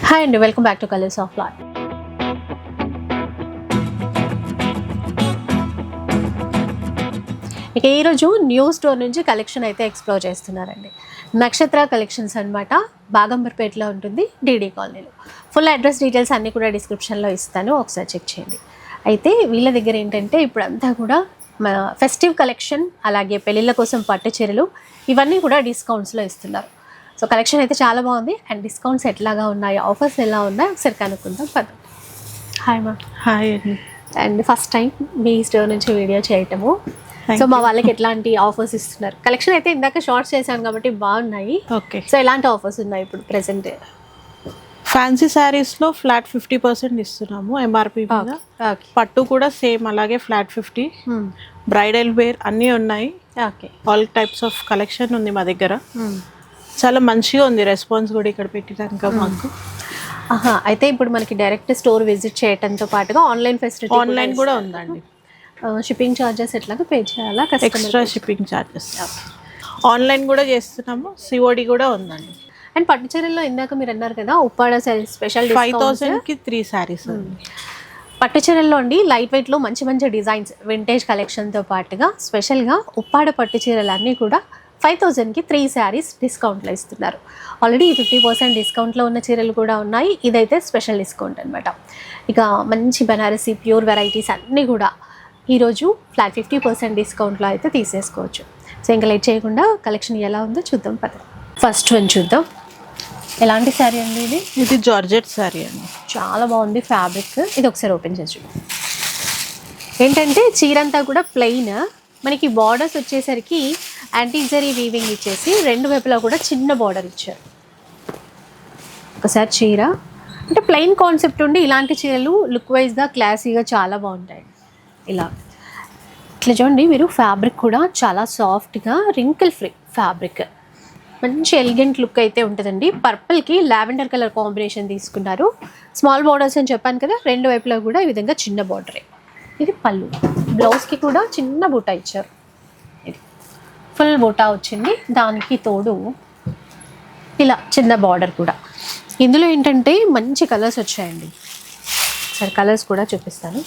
Hi అండి, welcome back to colours of life. ఇక ఈరోజు న్యూ స్టోర్ నుంచి కలెక్షన్ అయితే ఎక్స్ప్లోర్ చేస్తున్నారండి. నక్షత్ర కలెక్షన్స్ అనమాట. బాగంబర్పేటలో ఉంటుంది, డీడీ కాలనీలో. ఫుల్ అడ్రస్ డీటెయిల్స్ అన్నీ కూడా డిస్క్రిప్షన్లో ఇస్తాను, ఒకసారి చెక్ చేయండి. అయితే వీళ్ళ దగ్గర ఏంటంటే ఇప్పుడు అంతా కూడా ఫెస్టివ్ కలెక్షన్, అలాగే పెళ్ళిళ్ళ కోసం పట్టు చీరలు, ఇవన్నీ కూడా డిస్కౌంట్స్లో ఇస్తున్నారు. సో కలెక్షన్ అయితే చాలా బాగుంది. అండ్ డిస్కౌంట్స్ ఎట్లాగా ఉన్నాయి, ఆఫర్స్ ఎలా ఉన్నాయి ఒకసారి కనుక్కుందాం పదం. హాయ్ మా. హాయ్ అండి. And first time me store నుంచి వీడియో చేయటము. సో మా వాళ్ళకి ఎట్లాంటి ఆఫర్స్ ఇస్తున్నారు? కలెక్షన్ అయితే ఇందాక షార్ట్స్ చేశాను కాబట్టి బాగున్నాయి. ఓకే, సో ఎలాంటి ఆఫర్స్ ఉన్నాయి ఇప్పుడు ప్రెసెంట్? ఫ్యాన్సీ శారీస్లో ఫ్లాట్ 50% ఇస్తున్నాము ఎంఆర్పి మీద. పట్టు కూడా సేమ్ అలాగే ఫ్లాట్ 50. బ్రైడల్ వేర్ అన్నీ ఉన్నాయి. Okay, all types of collection ఉంది మా దగ్గర. చాలా మంచిగా ఉంది రెస్పాన్స్ కూడా ఇక్కడ పెట్టడానికి మాకు. అయితే ఇప్పుడు మనకి డైరెక్ట్ స్టోర్ విజిట్ చేయడంతో పాటుగా ఆన్లైన్ ఫెసిలిటీ ఆన్లైన్ కూడా ఉందండి. షిప్పింగ్ ఛార్జెస్ ఎట్లాగా పే చేయాలా? Extra shipping charges. ఆన్లైన్ కూడా చేస్తున్నాము, సిఓడి కూడా ఉందండి. అండ్ పట్టు చీరల్లో ఇందాక మీరు అన్నారు కదా ఉప్పాడ స్పెషల్ 5,000కి 3 శారీస్. పట్టు చీరల్లో అండి లైట్ వెయిట్లో మంచి మంచి డిజైన్స్, వింటేజ్ కలెక్షన్తో పాటుగా స్పెషల్గా ఉప్పాడ పట్టు చీరలన్నీ కూడా 5,000కి 3 శారీస్ డిస్కౌంట్లో ఇస్తున్నారు. ఆల్రెడీ 50% డిస్కౌంట్లో ఉన్న చీరలు కూడా ఉన్నాయి. ఇదైతే స్పెషల్ డిస్కౌంట్ అనమాట. ఇక మంచి బనారసి ప్యూర్ వెరైటీస్ అన్నీ కూడా ఈరోజు ఫ్లాట్ 50% డిస్కౌంట్లో అయితే తీసేసుకోవచ్చు. సో ఇంకా లేట్ చేయకుండా కలెక్షన్ ఎలా ఉందో చూద్దాం పద. ఫస్ట్ వన్ చూద్దాం. ఎలాంటి శారీ అండి ఇది? ఇది జార్జెట్ శారీ అండి, చాలా బాగుంది ఫ్యాబ్రిక్. ఇది ఒకసారి ఓపెన్ చేసి ఏంటంటే చీరంతా కూడా ప్లెయిన్, మనకి బార్డర్స్ వచ్చేసరికి యాంటిక్ జరీ వీవింగ్ ఇచ్చేసి రెండు వైపులా కూడా చిన్న బార్డర్ ఇచ్చారు. ఒకసారి చీర అంటే ప్లెయిన్ కాన్సెప్ట్ ఉండి ఇలాంటి చీరలు లుక్ వైజ్గా క్లాసీగా చాలా బాగుంటాయి. ఇలా ఇట్లా చూడండి మీరు, ఫ్యాబ్రిక్ కూడా చాలా సాఫ్ట్గా రింకిల్ ఫ్రీ ఫ్యాబ్రిక్, మంచి ఎలిగెంట్ లుక్ అయితే ఉంటుందండి. పర్పుల్కి లావెండర్ కలర్ కాంబినేషన్ తీసుకున్నారు. స్మాల్ బార్డర్స్ అని చెప్పాను కదా, రెండు వైపులా కూడా ఈ విధంగా చిన్న బార్డరే. ఇది పళ్ళు, బ్లౌజ్కి కూడా చిన్న బూటా ఇచ్చారు. ఇది ఫుల్ బూటా వచ్చింది, దానికి తోడు ఇలా చిన్న బార్డర్ కూడా. ఇందులో ఏంటంటే మంచి కలర్స్ వచ్చాయండి. సరే కలర్స్ కూడా చూపిస్తాయి.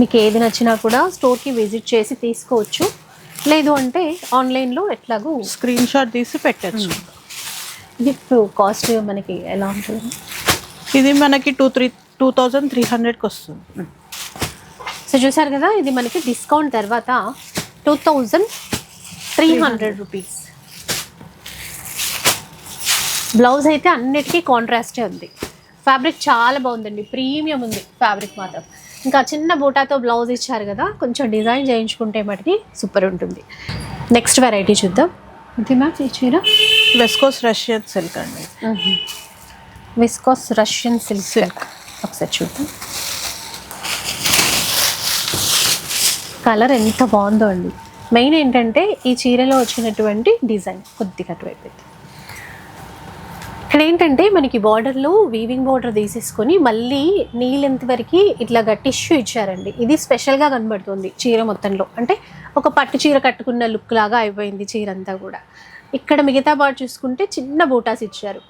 మీకు ఏది నచ్చినా కూడా స్టోర్కి విజిట్ చేసి తీసుకోవచ్చు, లేదు అంటే ఆన్లైన్లో ఎట్లాగో స్క్రీన్ షాట్ తీసి పెట్టచ్చు. ఇది ఇప్పుడు కాస్ట్ మనకి ఎలా ఉంటుంది? ఇది మనకి 2,300కి వస్తుంది. సో చూసారు కదా, ఇది మనకి డిస్కౌంట్ తర్వాత 2,300 రూపీస్. బ్లౌజ్ అయితే అన్నిటికీ కాంట్రాస్టే ఉంది. ఫ్యాబ్రిక్ చాలా బాగుందండి, ప్రీమియం ఉంది ఫ్యాబ్రిక్ మాత్రం. ఇంకా చిన్న బూటాతో బ్లౌజ్ ఇచ్చారు కదా, కొంచెం డిజైన్ చేయించుకుంటే మటుకి సూపర్ ఉంటుంది. నెక్స్ట్ వెరైటీ చూద్దాం. ఇది మ్యామ్ ఈ చీర వెస్కోస్ రష్యన్ సిల్క్ అండి. విస్కోస్ రష్యన్ సిల్క్ ఒకసారి చూద్దాం. కలర్ ఎంత బాగుందో అండి. మెయిన్ ఏంటంటే ఈ చీరలో వచ్చినటువంటి డిజైన్ కొద్దిగా అటువైపు. ఇక్కడ ఏంటంటే మనకి బార్డర్లో వీవింగ్ బార్డర్ తీసేసుకొని మళ్ళీ నీ లెంత్ వరకు ఇట్లాగా టిష్యూ ఇచ్చారండి. ఇది స్పెషల్గా కనబడుతుంది చీర మొత్తంలో. అంటే ఒక పట్టు చీర కట్టుకున్న లుక్ లాగా అయిపోయింది చీర అంతా కూడా. ఇక్కడ మిగతా పార్ట్ చూసుకుంటే చిన్న బూటాస్ ఇచ్చారు.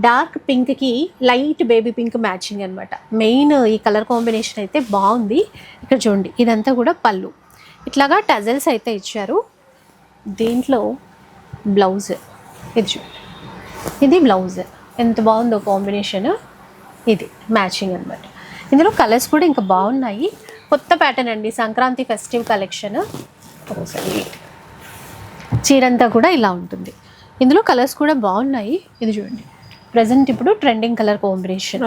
డార్క్ పింక్కి లైట్ బేబీ పింక్ మ్యాచింగ్ అనమాట. మెయిన్ ఈ కలర్ కాంబినేషన్ అయితే బాగుంది. ఇక్కడ చూడండి, ఇదంతా కూడా పళ్ళు, ఇట్లాగా టజల్స్ అయితే ఇచ్చారు. దీంట్లో బ్లౌజ్ ఇది చూడండి, ఇది బ్లౌజ్ ఎంత బాగుందో కాంబినేషన్. ఇది మ్యాచింగ్ అనమాట. ఇందులో కలర్స్ కూడా ఇంకా బాగున్నాయి. కొత్త ప్యాటర్న్ అండి, సంక్రాంతి ఫెస్టివ్ కలెక్షన్. ఒకసారి చీరంతా కూడా ఇలా ఉంటుంది. ఇందులో కలర్స్ కూడా బాగున్నాయి. ఇది చూడండి, ప్రజెంట్ ఇప్పుడు ట్రెండింగ్ కలర్ కాంబినేషన్.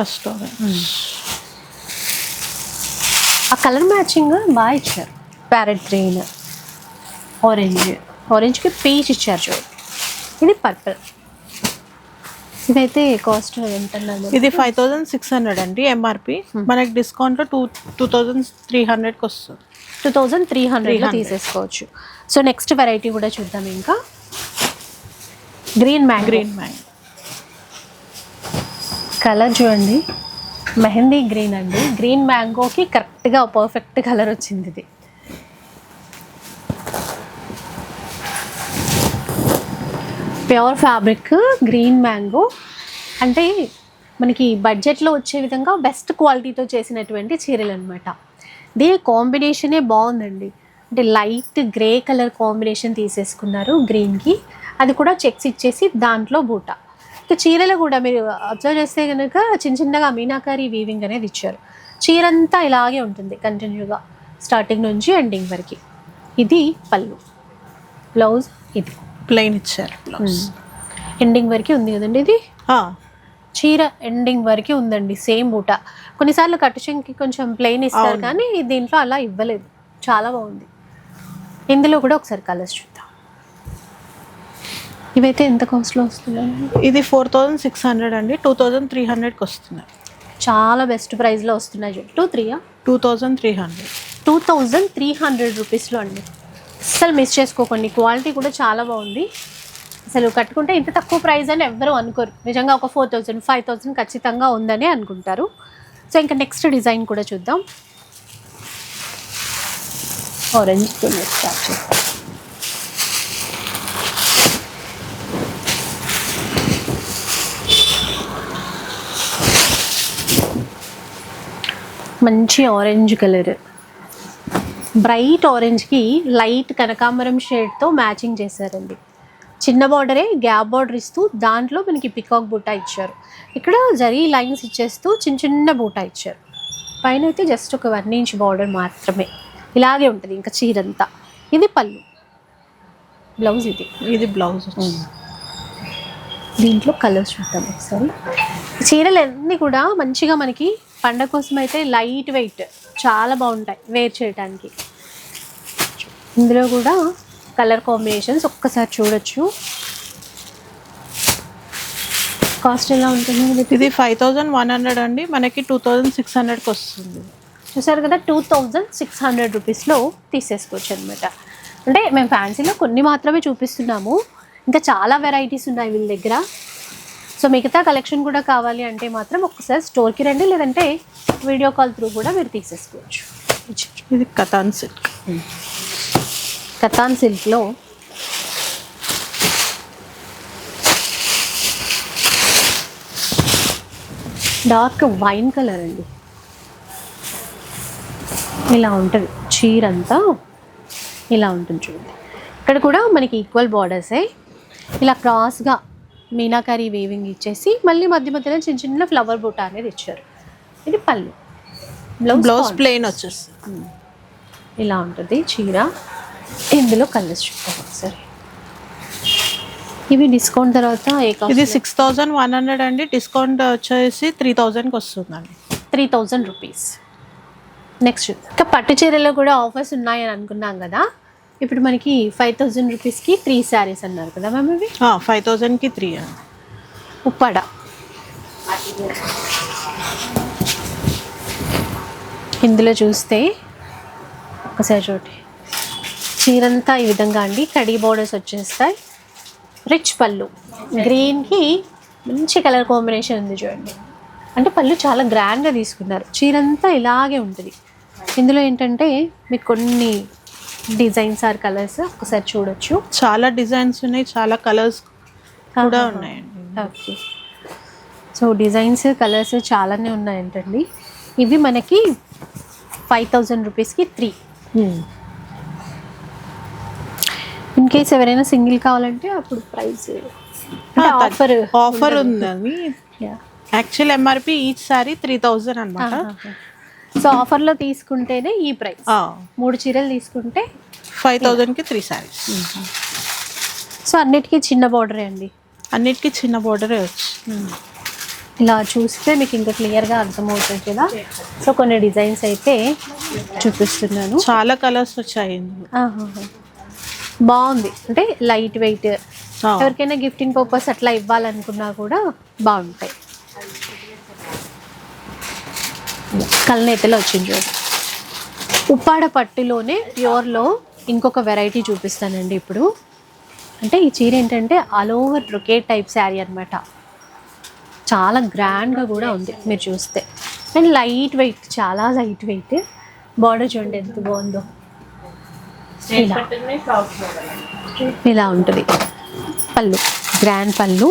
ఆ కలర్ మ్యాచింగ్ బాగా ఇచ్చారు. ప్యారెట్ గ్రీన్, ఆరెంజ్కి పీచ్ ఇచ్చారు చూడండి. ఇది పర్పుల్. ఇదైతే కాస్ట్ ఎంత? ఇది 5,600 అండి ఎంఆర్పి. మనకి డిస్కౌంట్లో 2,300కి వస్తుంది. 2,300 తీసేసుకోవచ్చు. సో నెక్స్ట్ వెరైటీ కూడా చూద్దాం. ఇంకా గ్రీన్ మ్యాంగో కలర్ చూడండి, మెహందీ గ్రీన్ అండి. గ్రీన్ మ్యాంగోకి కరెక్ట్గా పర్ఫెక్ట్ కలర్ వచ్చింది. ఇది ప్యూర్ ఫ్యాబ్రిక్ గ్రీన్ మ్యాంగో, అంటే మనకి బడ్జెట్లో వచ్చే విధంగా బెస్ట్ క్వాలిటీతో చేసినటువంటి చీరలు అనమాట. దీని కాంబినేషనే బాగుందండి, అంటే లైట్ గ్రే కలర్ కాంబినేషన్ తీసేసుకున్నారు గ్రీన్కి, అది కూడా చెక్స్ ఇచ్చేసి దాంట్లో బూట. ఇక చీరలు కూడా మీరు అబ్జర్వ్ చేస్తే కనుక చిన్న చిన్నగా మీనాకారి వీవింగ్ అనేది ఇచ్చారు. చీర అంతా ఇలాగే ఉంటుంది కంటిన్యూగా స్టార్టింగ్ నుంచి ఎండింగ్ వరకు. ఇది పళ్ళు, బ్లౌజ్ ఇది ప్లెయిన్ ఇచ్చారు. బ్లౌజ్ ఎండింగ్ వరకు ఉంది కదండి, ఇది చీర ఎండింగ్ వరకు ఉందండి సేమ్ బూట. కొన్నిసార్లు కట్టుచంకి కొంచెం ప్లెయిన్ ఇస్తారు కానీ దీంట్లో అలా ఇవ్వలేదు, చాలా బాగుంది. ఇందులో కూడా ఒకసారి కలర్స్ చూద్దాం. ఇవైతే ఎంత కాస్ట్లో వస్తున్నాయి? ఇది 4600 అండి, 2300కి వస్తున్నాయి. చాలా బెస్ట్ ప్రైస్లో వస్తున్నాయి. 2300 2300 రూపీస్లో అండి. అస్సలు మిస్ చేసుకోకండి, క్వాలిటీ కూడా చాలా బాగుంది. అసలు కట్టుకుంటే ఇంత తక్కువ ప్రైస్ అని ఎవ్వరూ అనుకోరు, నిజంగా ఒక 4000 5000 ఖచ్చితంగా ఉందని అనుకుంటారు. సో ఇంకా నెక్స్ట్ డిజైన్ కూడా చూద్దాం. ఆరెంజ్ స్టార్ట్ చేద్దాం. మంచి ఆరెంజ్ కలర్, బ్రైట్ ఆరెంజ్కి లైట్ కనకాంబరం షేడ్తో మ్యాచింగ్ చేశారండి. చిన్న బార్డరే గ్యాప్ బార్డర్ ఇస్తూ దాంట్లో మనకి పికాక్ బూటా ఇచ్చారు. ఇక్కడ జరీ లైన్స్ ఇచ్చేస్తూ చిన్న చిన్న బూటా ఇచ్చారు. పైన అయితే జస్ట్ ఒక 1 ఇంచ్ బార్డర్ మాత్రమే, ఇలాగే ఉంటుంది ఇంకా చీరంతా. ఇది పళ్ళు, బ్లౌజ్ ఇది బ్లౌజ్. దీంట్లో కలర్స్ చూద్దాం ఒకసారి. చీరలు అన్నీ కూడా మంచిగా మనకి పండగ కోసం అయితే లైట్ వెయిట్ చాలా బాగుంటాయి వేర్ చేయడానికి. ఇందులో కూడా కలర్ కాంబినేషన్స్ ఒక్కసారి చూడొచ్చు. కాస్ట్ ఎలా ఉంటుంది? ఇది 5100 అండి, మనకి 2600కి వస్తుంది. చూసారు కదా, 2600 రూపీస్లో తీసేసుకోవచ్చు అనమాట. అంటే మేము ఫ్యాన్సీలో కొన్ని మాత్రమే చూపిస్తున్నాము, ఇంకా చాలా వెరైటీస్ ఉన్నాయి వీళ్ళ దగ్గర. సో మిగతా కలెక్షన్ కూడా కావాలి అంటే మాత్రం ఒక్కసారి స్టోర్కి రండి, లేదంటే వీడియో కాల్ త్రూ కూడా మీరు తీసేసుకోవచ్చు. ఇది కతాన్ సిల్క్. కతాన్ సిల్క్లో డార్క్ వైన్ కలర్ అండి, ఇలా ఉంటుంది చీర అంతా, ఇలా ఉంటుంది చూడండి. ఇక్కడ కూడా మనకి ఈక్వల్ బార్డర్సే, ఇలా క్రాస్గా మీనాకారి వీవింగ్ ఇచ్చేసి మళ్ళీ మధ్య మధ్యలో చిన్న చిన్న ఫ్లవర్ బూటా అనేది ఇచ్చారు. ఇది పళ్ళు, బ్లౌజ్ ప్లెయిన్ వచ్చేస్తుంది. ఇలా ఉంటుంది చీర. ఇందులో కలర్స్ చూద్దాం ఒకసారి. ఇవి డిస్కౌంట్ తర్వాత ఇది 6100 అండి, డిస్కౌంట్ వచ్చేసి 3000కి వస్తుందండి. 3000 రూపీస్. నెక్స్ట్ ఇంకా పట్టు చీరలో కూడా ఆఫర్స్ ఉన్నాయని అనుకున్నాం కదా, ఇప్పుడు మనకి 5000 రూపీస్కి 3 శారీస్ అన్నారు కదా మ్యామ్. ఇవి 5000కి 3 అండి. ఉప్పాడ ఇందులో చూస్తే ఒకసారి చూడండి, చీరంతా ఈ విధంగా అండి, కడీ బోర్డర్స్ వచ్చేస్తాయి. రిచ్ పళ్ళు, గ్రీన్కి మంచి కలర్ కాంబినేషన్ ఉంది చూడండి. అంటే పళ్ళు చాలా గ్రాండ్గా తీసుకున్నారు, చీరంతా ఇలాగే ఉంటుంది. ఇందులో ఏంటంటే మీకు కొన్ని డిజైన్స్ ఆర్ కలర్స్ ఒకసారి చూడొచ్చు. చాలా డిజైన్స్ ఉన్నాయి, చాలా కలర్స్ కూడా ఉన్నాయండి. ఓకే, సో డిజైన్స్ కలర్స్ చాలానే ఉన్నాయంటండి. ఇవి మనకి 5000 రూపీస్కి 3. ఇన్ కేస్ ఎవరైనా సింగిల్ కావాలంటే అప్పుడు ప్రైస్ ఆఫర్ ఉందని. యాక్చువల్ ఎంఆర్పి ఈచ్ సారీ 3000 అనమాట. సో ఆఫర్లో తీసుకుంటేనే ఈ ప్రైస్. 3 చీరలు తీసుకుంటే 5000కి 3 సారీస్. సో అన్నిటికీ చిన్న బార్డరే అండి, అన్నిటికీ చిన్న బార్డరే వచ్చి. ఇలా చూస్తే మీకు ఇంకా క్లియర్గా అర్థమవుతుంది కదా. సో కొన్ని డిజైన్స్ అయితే చూపిస్తున్నాను, చాలా కలర్స్ వచ్చాయి. బాగుంది, అంటే లైట్ వెయిట్, ఎవరికైనా గిఫ్టింగ్ పర్పస్ అట్లా ఇవ్వాలనుకున్నా కూడా బాగుంటాయి. కల్నేతలో వచ్చింది చూడండి. ఉప్పాడ పట్టులోనే ప్యూర్లో ఇంకొక వెరైటీ చూపిస్తానండి ఇప్పుడు. అంటే ఈ చీర ఏంటంటే all over brocade type sari అనమాట, చాలా గ్రాండ్గా కూడా ఉంది మీరు చూస్తే. అండ్ లైట్ వెయిట్, చాలా లైట్ వెయిట్. బార్డర్ చూడండి ఎంత బాగుందో, ఇలా ఉంటుంది. పళ్ళు గ్రాండ్ పళ్ళు,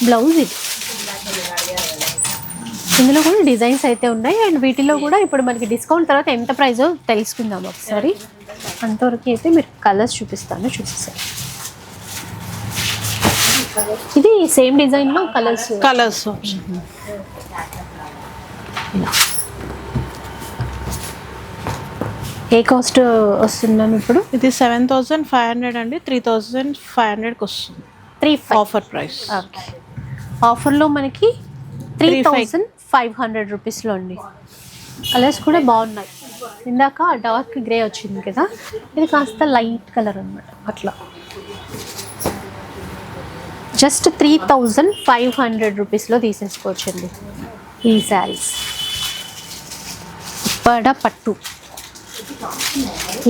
బ్లౌజ్ ఇది. ఇందులో కూడా డిజైన్స్ అయితే ఉన్నాయి అండ్ వీటిలో కూడా ఇప్పుడు మనకి డిస్కౌంట్ తర్వాత ఎంత ప్రైజో తెలుసుకుందాం ఒకసారి. అంతవరకు అయితే మీరు కలర్స్ చూపిస్తాను, చూసేసారు. ఇది సేమ్ డిజైన్లో కలర్స్ ఏ కాస్ట్ వస్తున్నాను ఇప్పుడు? ఇది 7,500 అండి, 3,500కి వస్తుంది. 3,500 ఆఫర్ ప్రైస్. ఓకే, ఆఫర్లో మనకి 3,500 రూపీస్లో అండి. కలర్స్ కూడా బాగున్నాయి. ఇందాక డార్క్ గ్రే వచ్చింది కదా, ఇది కాస్త లైట్ కలర్ అనమాట. అట్లా జస్ట్ 3,500 రూపీస్లో తీసేసుకోవచ్చండి ఈ శారీస్. పట్టు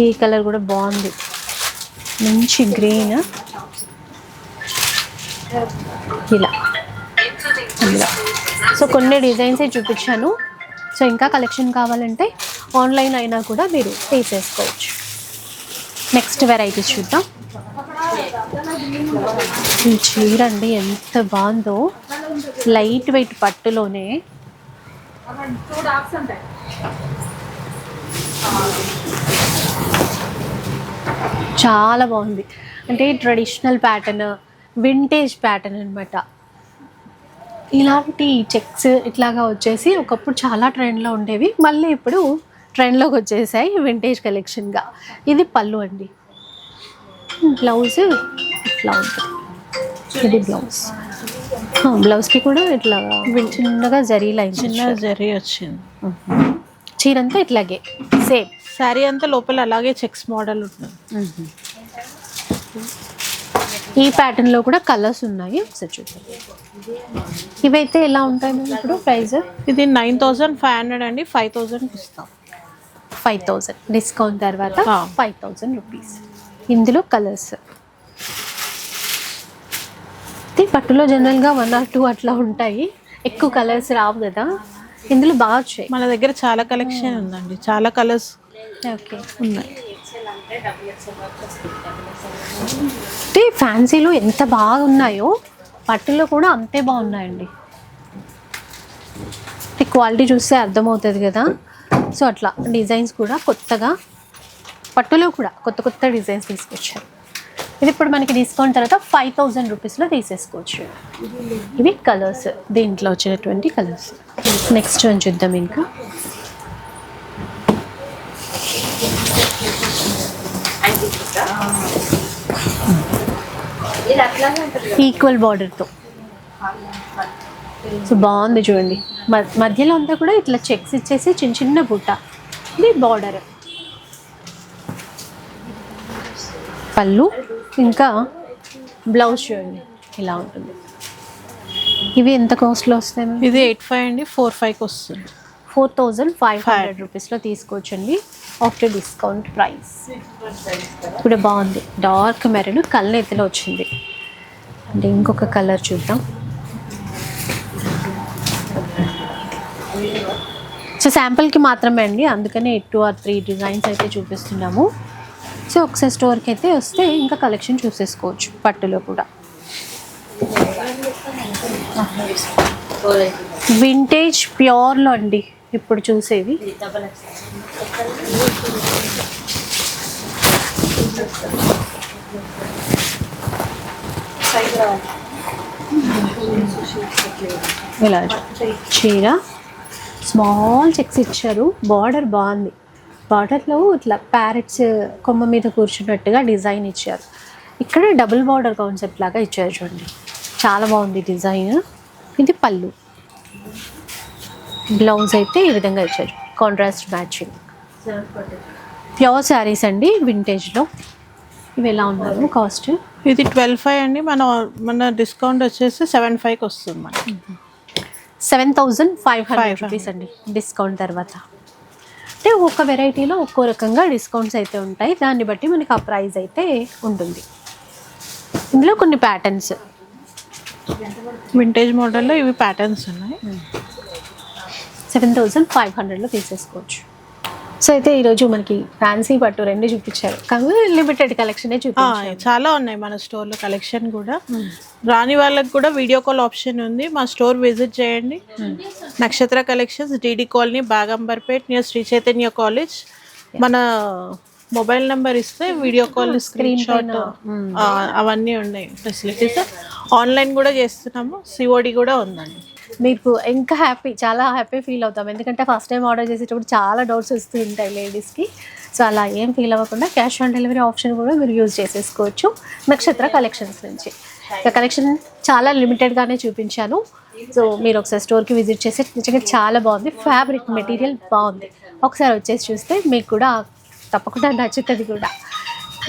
ఈ కలర్ కూడా బాగుంది, మంచి గ్రీన్. ఇలా సో కొన్ని డిజైన్స్ చూపించాను. సో ఇంకా కలెక్షన్ కావాలంటే ఆన్లైన్ అయినా కూడా మీరు తీసేసుకోవచ్చు. నెక్స్ట్ వెరైటీస్ చూద్దాం. ఈ చీర అండి ఎంత బాగుందో, లైట్ వెయిట్ పట్టులోనే. చాలా బాగుంది, అంటే ట్రెడిషనల్ ప్యాటర్న్, వింటేజ్ ప్యాటర్న్ అనమాట. ఇలాంటి చెక్స్ ఇట్లాగా వచ్చేసి ఒకప్పుడు చాలా ట్రెండ్లో ఉండేవి, మళ్ళీ ఇప్పుడు ట్రెండ్లోకి వచ్చేసాయి వింటేజ్ కలెక్షన్గా. ఇది పళ్ళు అండి, బ్లౌజ్ ఇట్లా ఉంటుంది. ఇది బ్లౌజ్కి కూడా ఇట్లా చిన్నగా జరీ లైన్, చిన్న జరీ వచ్చింది. చీరంతా ఇట్లాగే సేమ్, శారీ అంతా లోపల అలాగే చెక్స్ మోడల్ ఉంటుంది. ఈ ప్యాటర్న్లో కూడా కలర్స్ ఉన్నాయి, ఒకసారి చూద్దాం. ఇవైతే ఎలా ఉంటాయి మేము ఇప్పుడు ప్రైస్? ఇది 9,500 అండి, 5,000కి ఇస్తాం. 5,000 డిస్కౌంట్ తర్వాత 5,000 రూపీస్. ఇందులో కలర్స్ పట్టులో జనరల్గా 1 or 2 అట్లా ఉంటాయి, ఎక్కువ కలర్స్ రావు కదా. ఇందులో బాగా వచ్చాయి. మన దగ్గర చాలా కలెక్షన్ ఉందండి, చాలా కలర్స్ ఓకే ఉన్నాయి. ఫ్యాన్సీలో ఎంత బాగున్నాయో పట్టులో కూడా అంతే బాగున్నాయండి. క్వాలిటీ చూస్తే అర్థమవుతుంది కదా. సో అట్లా డిజైన్స్ కూడా కొత్తగా పట్టులో కూడా కొత్త కొత్త డిజైన్స్ తీసుకొచ్చారు. ఇది ఇప్పుడు మనకి డిస్కౌంట్ తర్వాత 5,000 రూపీస్లో తీసేసుకోవచ్చు. ఇవి కలర్స్, దీంట్లో వచ్చినటువంటి కలర్స్. నెక్స్ట్ వన్ చూద్దాం. ఇంకా ఈక్వల్ బార్డర్తో సో బాగుంది చూడండి. మధ్యలో అంతా కూడా ఇట్లా చెక్స్ ఇచ్చేసి చిన్న చిన్న బుట్ట. ఇది బార్డర్, పళ్ళు, ఇంకా బ్లౌజ్ చూడండి ఇలా ఉంటుంది. ఇవి ఎంత కాస్ట్లో వస్తాయి? ఇది 8,500 అండి, 4,500కి వస్తుంది. 4,500 రూపీస్లో తీసుకోవచ్చండి ఆఫ్టర్ డిస్కౌంట్ ప్రైస్. ఇప్పుడు బాగుంది, డార్క్ మెరూన్ కళ్ళెత్తిలో వచ్చింది. అంటే ఇంకొక కలర్ చూద్దాం. సో శాంపుల్కి మాత్రమే అండి, అందుకనే 2 or 3 డిజైన్స్ అయితే చూపిస్తున్నాము. సో ఒకసారి స్టోర్కి అయితే వస్తే ఇంకా కలెక్షన్ చూసేసుకోవచ్చు పట్టులో కూడా. వింటేజ్ ప్యూర్లో అండి ఇప్పుడు చూసేవి. ఇలా చీర స్మాల్ చెక్స్ ఇచ్చారు, బార్డర్ బాగుంది. బార్డర్లో ఇట్లా ప్యారెట్స్ కొమ్మ మీద కూర్చున్నట్టుగా డిజైన్ ఇచ్చారు. ఇక్కడ డబుల్ బార్డర్ కాన్సెప్ట్ లాగా ఇచ్చారు చూడండి, చాలా బాగుంది డిజైన్. ఇది పళ్ళు, బ్లౌజ్ అయితే ఈ విధంగా ఇచ్చారు, కాంట్రాస్ట్ మ్యాచింగ్. ప్యూర్ శారీస్ అండి వింటేజ్లో. ఇవి ఎలా ఉన్నారు కాస్ట్? ఇది 12,500 అండి, మన డిస్కౌంట్ వచ్చేసి 7,500కి వస్తుంది. మనకి 7,500 రూపీస్ అండి డిస్కౌంట్ తర్వాత. అంటే ఒక్కొక్క వెరైటీలో ఒక్కో రకంగా డిస్కౌంట్స్ అయితే ఉంటాయి, దాన్ని బట్టి మనకి ఆ ప్రైస్ అయితే ఉంటుంది. ఇందులో కొన్ని ప్యాటర్న్స్ వింటేజ్ మోడల్లో ఇవి ప్యాటర్న్స్ ఉన్నాయి. 7,500లో తీసేసుకోవచ్చు. సో అయితే ఈరోజు మనకి ఫ్యాన్సీ పట్టు రెండు చూపించారు, కానీ లిమిటెడ్ కలెక్షనే చూపించారు. చాలా ఉన్నాయి మన స్టోర్లో కలెక్షన్ కూడా. రాని వాళ్ళకి కూడా వీడియో కాల్ ఆప్షన్ ఉంది. మా స్టోర్ విజిట్ చేయండి. Nakshatra collections, DD colony, Baghamberpet, near Sri Chaitanya college. మన మొబైల్ నెంబర్ ఇస్తే వీడియో కాల్, స్క్రీన్ షాట్ అవన్నీ ఉన్నాయి ఫెసిలిటీస్. ఆన్లైన్ కూడా చేస్తున్నాము, సిఓడి కూడా ఉందండి. మీకు ఇంకా చాలా హ్యాపీ ఫీల్ అవుతాం, ఎందుకంటే ఫస్ట్ టైం ఆర్డర్ చేసేటప్పుడు చాలా డౌట్స్ వస్తూ ఉంటాయి లేడీస్కి. సో అలా ఏం ఫీల్ అవ్వకుండా క్యాష్ ఆన్ డెలివరీ ఆప్షన్ కూడా మీరు యూజ్ చేసేసుకోవచ్చు నక్షత్ర కలెక్షన్స్ నుంచి. ఇక కలెక్షన్ చాలా లిమిటెడ్గానే చూపించాను. సో మీరు ఒకసారి స్టోర్కి విజిట్ చేస్తే నిజంగా చాలా బాగుంది, ఫ్యాబ్రిక్ మెటీరియల్ బాగుంది. ఒకసారి వచ్చేసి చూస్తే మీకు కూడా తప్పకుండా నచ్చుతుంది కూడా.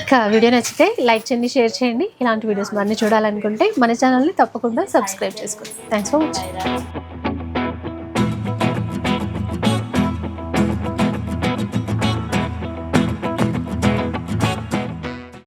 ఇక వీడియో నచ్చితే లైక్ చేయండి, షేర్ చేయండి. ఇలాంటి వీడియోస్ మరిన్ని చూడాలనుకుంటే మన ఛానల్ని తప్పకుండా సబ్స్క్రైబ్ చేసుకోండి. Thanks for watching.